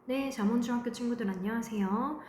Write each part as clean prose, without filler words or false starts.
네, 잠원중학교 친구들 안녕하세요.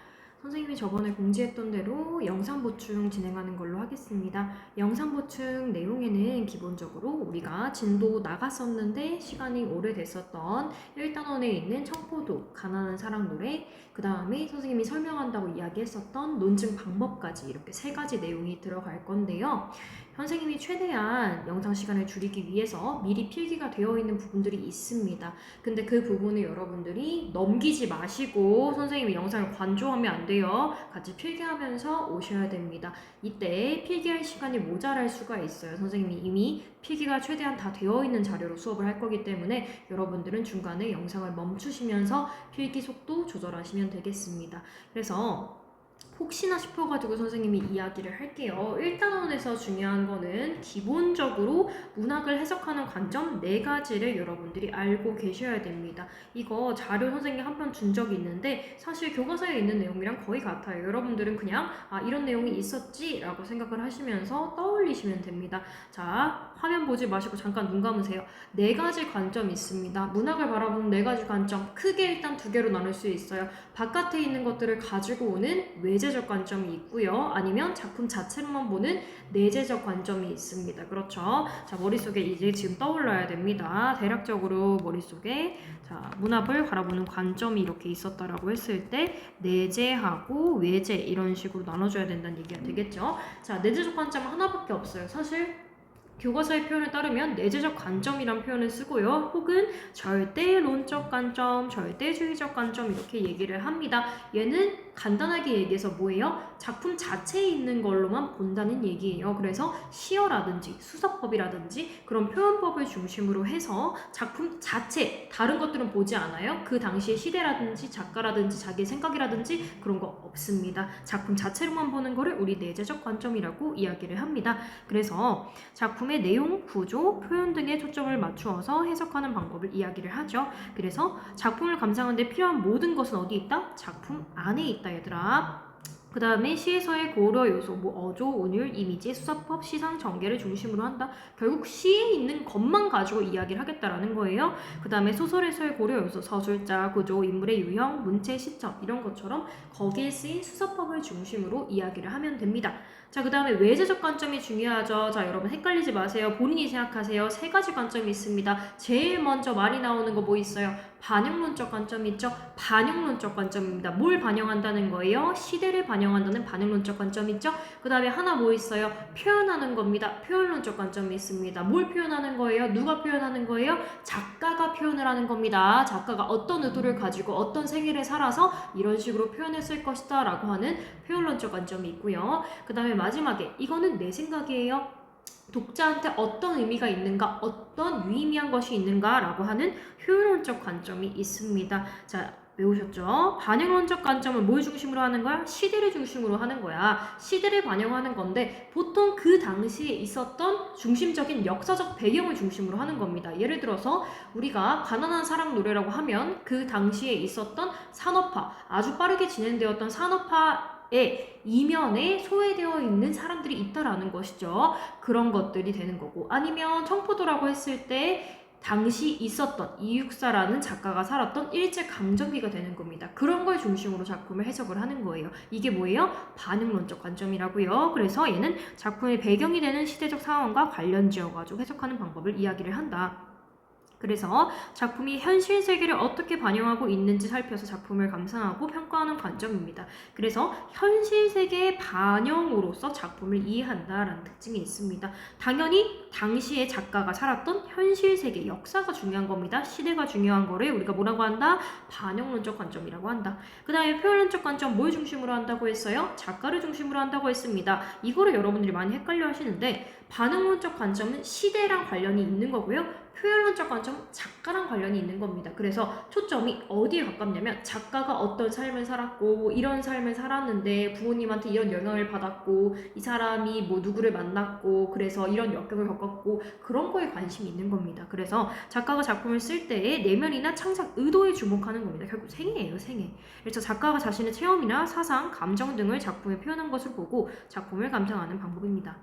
선생님이 저번에 공지했던 대로 영상 보충 진행하는 걸로 하겠습니다. 영상 보충 내용에는 기본적으로 우리가 진도 나갔었는데 시간이 오래됐었던 1단원에 있는 청포도, 가난한 사랑 노래, 그 다음에 선생님이 설명한다고 이야기했었던 논증 방법까지 이렇게 세 가지 내용이 들어갈 건데요. 선생님이 최대한 영상 시간을 줄이기 위해서 미리 필기가 되어 있는 부분들이 있습니다. 근데 그 부분을 여러분들이 넘기지 마시고 선생님이 영상을 관조하면 안 돼요. 같이 필기하면서 오셔야 됩니다. 이때 필기할 시간이 모자랄 수가 있어요. 선생님이 이미 필기가 최대한 다 되어 있는 자료로 수업을 할 거기 때문에 여러분들은 중간에 영상을 멈추시면서 필기 속도 조절하시면 되겠습니다. 그래서 혹시나 싶어가지고 선생님이 이야기를 할게요. 1단원에서 중요한 거는 기본적으로 문학을 해석하는 관점 4가지를 여러분들이 알고 계셔야 됩니다. 이거 자료 선생님이 한 편 준 적이 있는데 사실 교과서에 있는 내용이랑 거의 같아요. 여러분들은 그냥 이런 내용이 있었지 라고 생각을 하시면서 떠올리시면 됩니다. 자, 화면 보지 마시고 잠깐 눈 감으세요. 4가지 관점이 있습니다. 문학을 바라보는 4가지 관점, 크게 일단 2개로 나눌 수 있어요. 바깥에 있는 것들을 가지고 오는 외재적 관점이 있고요. 아니면 작품 자체로만 보는 내재적 관점이 있습니다. 그렇죠? 자, 머릿속에 이제 지금 떠올라야 됩니다. 대략적으로 머릿속에 자, 문학을 바라보는 관점이 이렇게 있었다라고 했을 때 내재하고 외재 이런 식으로 나눠줘야 된다는 얘기가 되겠죠? 자, 내재적 관점은 하나밖에 없어요. 사실 교과서의 표현에 따르면 내재적 관점이란 표현을 쓰고요. 혹은 절대론적 관점, 절대주의적 관점 이렇게 얘기를 합니다. 얘는 간단하게 얘기해서 뭐예요? 작품 자체에 있는 걸로만 본다는 얘기예요. 그래서 시어라든지 수서법이라든지 그런 표현법을 중심으로 해서 작품 자체, 다른 것들은 보지 않아요. 그 당시의 시대라든지 작가라든지 자기의 생각이라든지 그런 거 없습니다. 작품 자체로만 보는 거를 우리 내재적 관점이라고 이야기를 합니다. 그래서 작품의 내용, 구조, 표현 등에 초점을 맞추어서 해석하는 방법을 이야기를 하죠. 그래서 작품을 감상하는데 필요한 모든 것은 어디 있다? 작품 안에 있다, 얘들아. 그 다음에 시에서의 고려 요소, 어조, 운율, 이미지, 수사법, 시상, 전개를 중심으로 한다. 결국 시에 있는 것만 가지고 이야기를 하겠다라는 거예요. 그 다음에 소설에서의 고려 요소, 서술자, 구조, 인물의 유형, 문체, 시점 이런 것처럼 거기에 쓰인 수사법을 중심으로 이야기를 하면 됩니다. 자, 그 다음에 외재적 관점이 중요하죠. 자, 여러분 헷갈리지 마세요. 본인이 생각하세요. 3가지 관점이 있습니다. 제일 먼저 많이 나오는 거 뭐 있어요? 반영론적 관점이 있죠? 반영론적 관점입니다. 뭘 반영한다는 거예요? 시대를 반영한다는 반영론적 관점이 있죠? 그 다음에 하나 뭐 있어요? 표현하는 겁니다. 표현론적 관점이 있습니다. 뭘 표현하는 거예요? 누가 표현하는 거예요? 작가가 표현을 하는 겁니다. 작가가 어떤 의도를 가지고 어떤 생애를 살아서 이런 식으로 표현했을 것이다 라고 하는 표현론적 관점이 있고요. 그 다음에 마지막에 이거는 내 생각이에요. 독자한테 어떤 의미가 있는가, 어떤 유의미한 것이 있는가 라고 하는 효율론적 관점이 있습니다. 자, 외우셨죠? 반영론적 관점은 뭘 중심으로 하는 거야? 시대를 중심으로 하는 거야. 시대를 반영하는 건데 보통 그 당시에 있었던 중심적인 역사적 배경을 중심으로 하는 겁니다. 예를 들어서 우리가 가난한 사랑 노래라고 하면 그 당시에 있었던 산업화, 아주 빠르게 진행되었던 산업화의 이면에 소외되어 있는 사람들이 있다라는 것이죠. 그런 것들이 되는 거고, 아니면 청포도라고 했을 때 당시 있었던 이육사라는 작가가 살았던 일제강점기가 되는 겁니다. 그런 걸 중심으로 작품을 해석을 하는 거예요. 이게 뭐예요? 반응론적 관점이라고요. 그래서 얘는 작품의 배경이 되는 시대적 상황과 관련 지어가지고 해석하는 방법을 이야기를 한다. 그래서 작품이 현실 세계를 어떻게 반영하고 있는지 살펴서 작품을 감상하고 평가하는 관점입니다. 그래서 현실 세계의 반영으로서 작품을 이해한다라는 특징이 있습니다. 당연히 당시에 작가가 살았던 현실 세계, 역사가 중요한 겁니다. 시대가 중요한 거를 우리가 뭐라고 한다? 반영론적 관점이라고 한다. 그 다음에 표현론적 관점 뭘 중심으로 한다고 했어요? 작가를 중심으로 한다고 했습니다. 이거를 여러분들이 많이 헷갈려 하시는데 반응론적 관점은 시대랑 관련이 있는 거고요. 표현론적 관점은 작가랑 관련이 있는 겁니다. 그래서 초점이 어디에 가깝냐면 작가가 어떤 삶을 살았고 이런 삶을 살았는데 부모님한테 이런 영향을 받았고 이 사람이 뭐 누구를 만났고 그래서 이런 역경을 겪었고 그런 거에 관심이 있는 겁니다. 그래서 작가가 작품을 쓸 때의 내면이나 창작 의도에 주목하는 겁니다. 결국 생애예요, 생애. 그래서 작가가 자신의 체험이나 사상, 감정 등을 작품에 표현한 것을 보고 작품을 감상하는 방법입니다.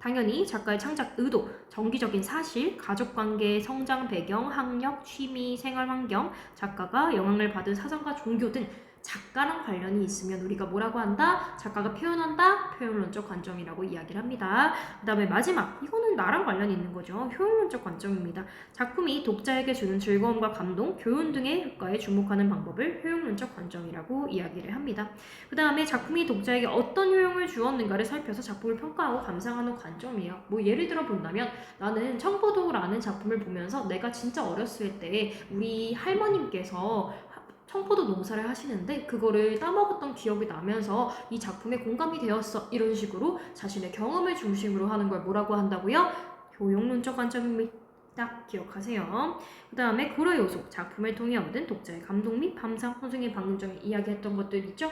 당연히 작가의 창작 의도, 정기적인 사실, 가족관계, 성장 배경, 학력, 취미, 생활 환경, 작가가 영향을 받은 사상과 종교 등 작가랑 관련이 있으면 우리가 뭐라고 한다? 작가가 표현한다? 표현론적 관점이라고 이야기를 합니다. 그 다음에 마지막, 이거는 나랑 관련이 있는 거죠. 효용론적 관점입니다. 작품이 독자에게 주는 즐거움과 감동, 교훈 등의 효과에 주목하는 방법을 효용론적 관점이라고 이야기를 합니다. 그 다음에 작품이 독자에게 어떤 효용을 주었는가를 살펴서 작품을 평가하고 감상하는 관점이에요. 뭐 예를 들어 본다면 나는 청포도라는 작품을 보면서 내가 진짜 어렸을 때 우리 할머님께서 청포도 농사를 하시는데 그거를 따먹었던 기억이 나면서 이 작품에 공감이 되었어. 이런 식으로 자신의 경험을 중심으로 하는 걸 뭐라고 한다고요? 효용론적 관점입니다. 기억하세요. 그 다음에 고려 요소, 작품을 통해 얻은 독자의 감동 및 감상, 선생님이 방금 전에 이야기했던 것들 있죠?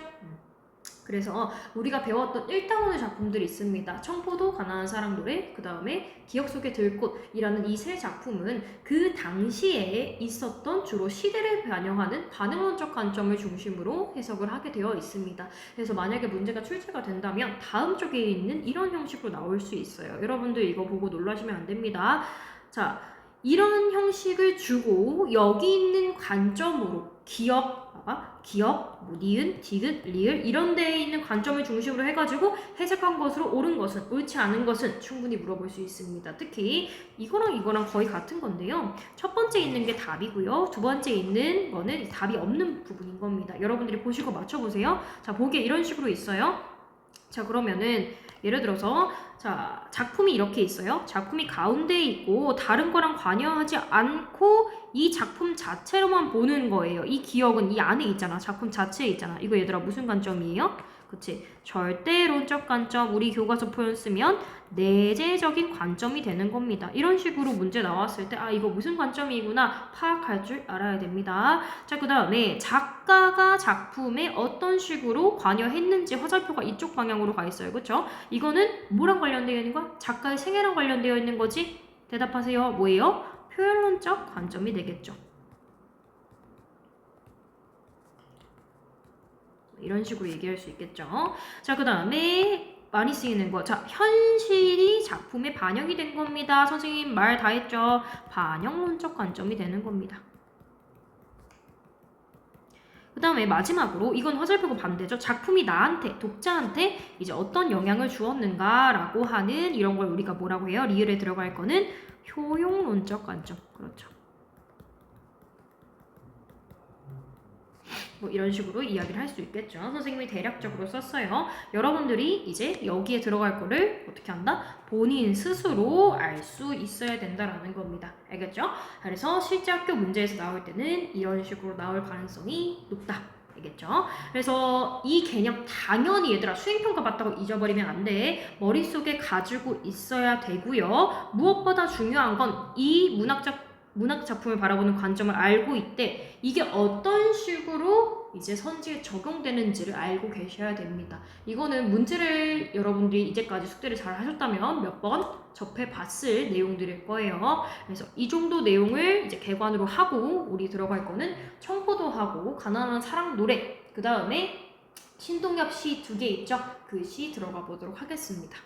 그래서 우리가 배웠던 1단원의 작품들이 있습니다. 청포도, 가난한 사랑 노래, 그 다음에 기억 속의 들꽃이라는 이 세 작품은 그 당시에 있었던 주로 시대를 반영하는 반응론적 관점을 중심으로 해석을 하게 되어 있습니다. 그래서 만약에 문제가 출제가 된다면 다음 쪽에 있는 이런 형식으로 나올 수 있어요. 여러분들 이거 보고 놀라시면 안 됩니다. 자, 이런 형식을 주고 여기 있는 관점으로 기억, 뭐 니은, 디귿, 리을 이런 데에 있는 관점을 중심으로 해가지고 해석한 것으로 옳은 것은, 옳지 않은 것은 충분히 물어볼 수 있습니다. 특히 이거랑 거의 같은 건데요. 첫 번째 있는 게 답이고요. 두 번째 있는 거는 답이 없는 부분인 겁니다. 여러분들이 보시고 맞춰보세요. 자, 보기에 이런 식으로 있어요. 자, 그러면은 예를 들어서 자, 작품이 이렇게 있어요. 작품이 가운데에 있고 다른 거랑 관여하지 않고 이 작품 자체로만 보는 거예요. 이 기억은 이 안에 있잖아. 작품 자체에 있잖아. 이거 얘들아 무슨 관점이에요? 그치? 절대론적 관점. 우리 교과서 표현 쓰면 내재적인 관점이 되는 겁니다. 이런 식으로 문제 나왔을 때 이거 무슨 관점이구나 파악할 줄 알아야 됩니다. 자, 그 다음에 작가가 작품에 어떤 식으로 관여했는지 화살표가 이쪽 방향으로 가 있어요. 그쵸? 이거는 뭐랑 관련되어 있는 거야? 작가의 생애랑 관련되어 있는 거지? 대답하세요. 뭐예요? 표현론적 관점이 되겠죠. 이런 식으로 얘기할 수 있겠죠. 자, 그 다음에 많이 쓰이는 거. 자, 현실이 작품에 반영이 된 겁니다. 선생님 말 다 했죠. 반영론적 관점이 되는 겁니다. 그 다음에 마지막으로 이건 화살표가 반대죠. 작품이 나한테, 독자한테 이제 어떤 영향을 주었는가라고 하는 이런 걸 우리가 뭐라고 해요? 리을에 들어갈 거는 효용론적 관점. 그렇죠. 뭐 이런 식으로 이야기를 할 수 있겠죠. 선생님이 대략적으로 썼어요. 여러분들이 이제 여기에 들어갈 거를 어떻게 한다? 본인 스스로 알 수 있어야 된다라는 겁니다. 알겠죠? 그래서 실제 학교 문제에서 나올 때는 이런 식으로 나올 가능성이 높다. 알겠죠? 그래서 이 개념 당연히 얘들아 수행평가 봤다고 잊어버리면 안 돼. 머릿속에 가지고 있어야 되고요. 무엇보다 중요한 건 이 문학 작품을 바라보는 관점을 알고 있대. 이게 어떤 식으로 이제 선지에 적용되는지를 알고 계셔야 됩니다. 이거는 문제를 여러분들이 이제까지 숙제를 잘 하셨다면 몇 번 접해봤을 내용들일 거예요. 그래서 이 정도 내용을 이제 개관으로 하고 우리 들어갈 거는 청포도하고 가난한 사랑 노래 그 다음에 신동엽 시 2개 있죠? 그 시 들어가 보도록 하겠습니다.